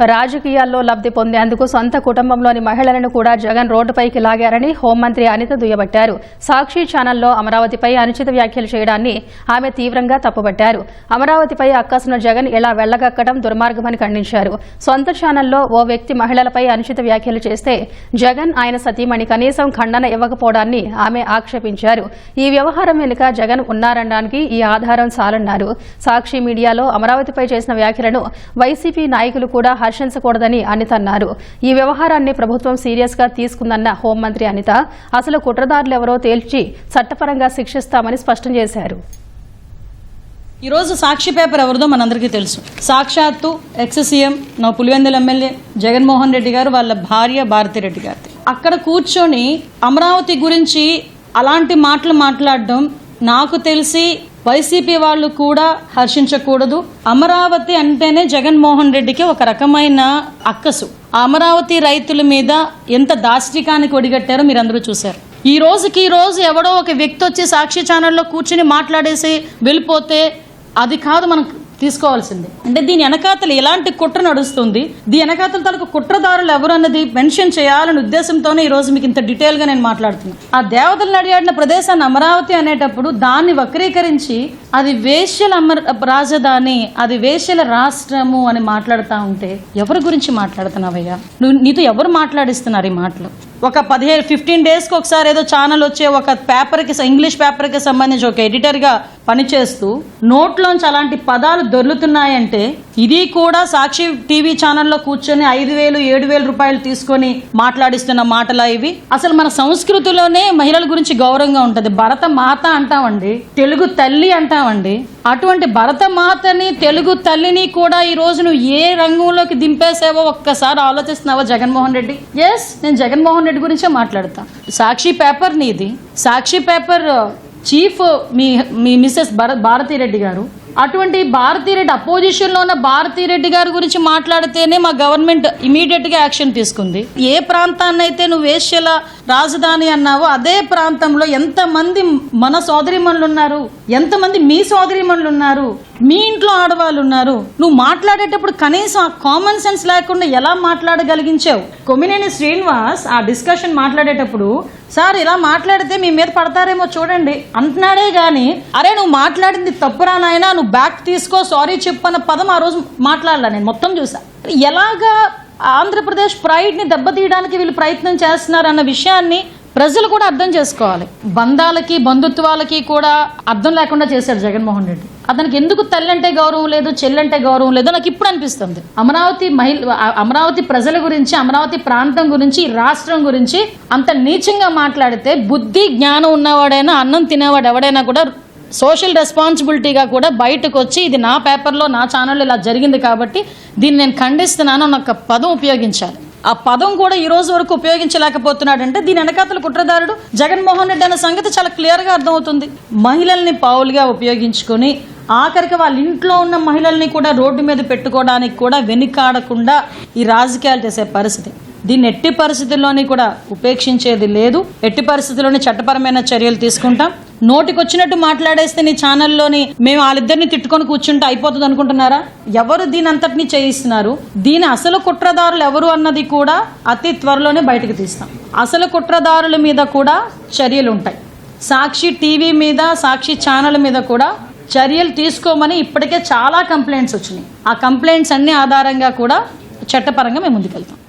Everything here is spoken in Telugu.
రాజకీయాల్లో లబ్ధి పొందేందుకు సొంత కుటుంబంలోని మహిళలను కూడా జగన్ రోడ్డుపైకి లాగారని హోంమంత్రి అనిత దుయ్యబట్టారు. సాక్షి ఛానల్లో అమరావతిపై అనుచిత వ్యాఖ్యలు చేయడాన్ని ఆమె తీవ్రంగా తప్పుపట్టారు. అమరావతిపై అక్కసును జగన్ ఇలా వెళ్లగక్కడం దుర్మార్గమని ఖండించారు. సొంత ఛానల్లో ఓ వ్యక్తి మహిళలపై అనుచిత వ్యాఖ్యలు చేస్తే జగన్ ఆయన సతీమణి కనీసం ఖండన ఇవ్వకపోవడాన్ని ఆమె ఆక్షేపించారు. ఈ వ్యవహారం వెనుక జగన్ ఉన్నారనడానికి ఈ ఆధారం చాలన్నారు. సాక్షి మీడియాలో అమరావతిపై చేసిన వ్యాఖ్యలను వైసీపీ నాయకులు కూడా హర్షించకూడదని అనిత అన్నారు. ఈ వ్యవహారాన్ని ప్రభుత్వం సీరియస్ గా తీసుకుందన్న హోంమంత్రి అనిత అసలు కుట్రదారులెవరో తేల్చి చట్టపరంగా శిక్షిస్తామని స్పష్టం చేశారు. ఈరోజు సాక్షి పేపర్ ఎవరిదో మనందరికీ తెలుసు. సాక్షాత్తు ఎక్స్ సీఎం నా పులివెందుల ఎమ్మెల్యే జగన్మోహన్ రెడ్డి గారు వాళ్ళ భార్య భారతిరెడ్డి గారి అక్కడ కూర్చొని అమరావతి గురించి అలాంటి మాటలు మాట్లాడడం నాకు తెలిసి వైసీపీ వాళ్ళు కూడా హర్షించకూడదు. అమరావతి అంటేనే జగన్మోహన్ రెడ్డికి ఒక రకమైన అక్కసు. అమరావతి రైతుల మీద ఎంత దాష్టికానికి ఒడిగట్టారో మీరందరూ చూశారు. ఈ రోజు ఎవడో ఒక వ్యక్తి వచ్చి సాక్షి ఛానల్లో కూర్చుని మాట్లాడేసి వెళ్ళిపోతే అది కాదు మనం తీసుకోవాల్సింది. అంటే దీని వెనకాతలు ఎలాంటి కుట్ర నడుస్తుంది, దీని వెనకాతల తాలూకు కుట్రదారులు ఎవరు అన్నది మెన్షన్ చేయాలనే ఉద్దేశంతోనే ఈ రోజు మీకు ఇంత డీటెయిల్ గా నేను మాట్లాడుతున్నాను. ఆ దేవతలు నడియాడిన ప్రదేశాన్ని అమరావతి అనేటప్పుడు దాన్ని వక్రీకరించి అది వేశ్యల రాజధాని, అది వేశ్యల రాష్ట్రము అని మాట్లాడుతూ ఉంటే ఎవరి గురించి మాట్లాడుతున్నావయ్యా? నీతో ఎవరు మాట్లాడిస్తున్నారు ఈ మాటలు? ఒక 15 డేస్కి ఒకసారి ఏదో ఛానల్ వచ్చే ఒక పేపర్కి, ఇంగ్లీష్ పేపర్కి సంబంధించి ఒక ఎడిటర్గా పనిచేస్తూ నోట్లోంచి అలాంటి పదాలు దొర్లుతున్నాయంటే ఇది కూడా సాక్షి టీవీ ఛానల్లో కూర్చొని 5,000, 7,000 రూపాయలు తీసుకొని మాట్లాడిస్తున్న మాటలా ఇవి? అసలు మన సంస్కృతిలోనే మహిళల గురించి గౌరవంగా ఉంటుంది. భరత మాత అంటామండి, తెలుగు తల్లి అంటామండి. అటువంటి భరత మాతని, తెలుగు తల్లిని కూడా ఈ రోజు నువ్వు ఏ రంగంలోకి దింపేసావో ఒక్కసారి ఆలోచిస్తున్నావా జగన్మోహన్ రెడ్డి? ఎస్, నేను జగన్మోహన్ రెడ్డి గురించే మాట్లాడతా. సాక్షి పేపర్ నీది, సాక్షి పేపర్ చీఫ్ మీ మిస్సెస్ భారతిరెడ్డి గారు. అటువంటి భారతిరెడ్డి అపోజిషన్లో ఉన్న భారతిరెడ్డి గారి గురించి మాట్లాడితేనే మా గవర్నమెంట్ ఇమీడియట్గా యాక్షన్ తీసుకుంది. ఏ ప్రాంతాన్ని అయితే నువ్వు వేశ్యల రాజధాని అన్నావో అదే ప్రాంతంలో ఎంతమంది మన సోదరిమణులు ఉన్నారు, ఎంతమంది మీ సోదరిమణులు ఉన్నారు, మీ ఇంట్లో ఆడవాళ్ళు ఉన్నారు. నువ్వు మాట్లాడేటప్పుడు కనీసం ఆ కామన్ సెన్స్ లేకుండా ఎలా మాట్లాడగలిగించావు? కొమ్మినేని శ్రీనివాస్ ఆ డిస్కషన్ మాట్లాడేటప్పుడు సార్ ఇలా మాట్లాడితే మీ మీద పడతారేమో చూడండి అంటున్నాడే గాని, అరే నువ్వు మాట్లాడింది తప్పురా నాయనా, నువ్వు బ్యాక్ తీసుకో, సారీ చెప్పన్న పదం ఆ రోజు మాట్లాడలా. నేను మొత్తం చూసా. ఎలాగా ఆంధ్రప్రదేశ్ ప్రైడ్ని దెబ్బతీయడానికి వీళ్ళు ప్రయత్నం చేస్తున్నారు అన్న విషయాన్ని ప్రజలు కూడా అర్థం చేసుకోవాలి. బంధాలకి, బంధుత్వాలకి కూడా అర్థం లేకుండా చేశాడు జగన్మోహన్ రెడ్డి. అతనికి ఎందుకు తల్లంటే గౌరవం లేదు, చెల్లంటే గౌరవం లేదో నాకు ఇప్పుడు అనిపిస్తుంది. అమరావతి ప్రజల గురించి, అమరావతి ప్రాంతం గురించి, రాష్ట్రం గురించి అంత నీచంగా మాట్లాడితే బుద్ధి జ్ఞానం ఉన్నవాడైనా, అన్నం తినేవాడు ఎవడైనా కూడా సోషల్ రెస్పాన్సిబిలిటీగా కూడా బయటకు వచ్చి ఇది నా పేపర్లో, నా ఛానల్లో ఇలా జరిగింది కాబట్టి దీన్ని నేను ఖండిస్తున్నాను అన్న ఒక పదం ఉపయోగించాలి. ఆ పదం కూడా ఈ రోజు వరకు ఉపయోగించలేకపోతున్నాడంటే దీని వెనకాతల కుట్రదారుడు జగన్మోహన్ రెడ్డి అన్న సంగతి చాలా క్లియర్గా అర్థమవుతుంది. మహిళల్ని పావులుగా ఉపయోగించుకొని ఆఖరికి వాళ్ళ ఇంట్లో ఉన్న మహిళల్ని కూడా రోడ్డు మీద పెట్టుకోవడానికి కూడా వెనుకాడకుండా ఈ రాజకీయాలు చేసే పరిస్థితి. దీన్ని ఎట్టి పరిస్థితుల్లోని కూడా ఉపేక్షించేది లేదు. ఎట్టి పరిస్థితుల్లోని చట్టపరమైన చర్యలు తీసుకుంటాం. నోటికొచ్చినట్టు మాట్లాడేస్తే నీ ఛానల్లోని మేము వాళ్ళిద్దరిని తిట్టుకొని కూర్చుంటే అయిపోతుంది అనుకుంటున్నారా? ఎవరు దీని అంతటినీ చేయిస్తున్నారు? దీని అసలు కుట్రదారులు ఎవరు అన్నది కూడా అతి త్వరలోనే బయటకు తీస్తాం. అసలు కుట్రదారుల మీద కూడా చర్యలు ఉంటాయి. సాక్షి టీవీ మీద, సాక్షి ఛానల్ మీద కూడా చర్యలు తీసుకోమని ఇప్పటికే చాలా కంప్లైంట్స్ వచ్చినాయి. ఆ కంప్లైంట్స్ అన్ని ఆధారంగా కూడా చట్టపరంగా మేము ముందుకెళ్తాం.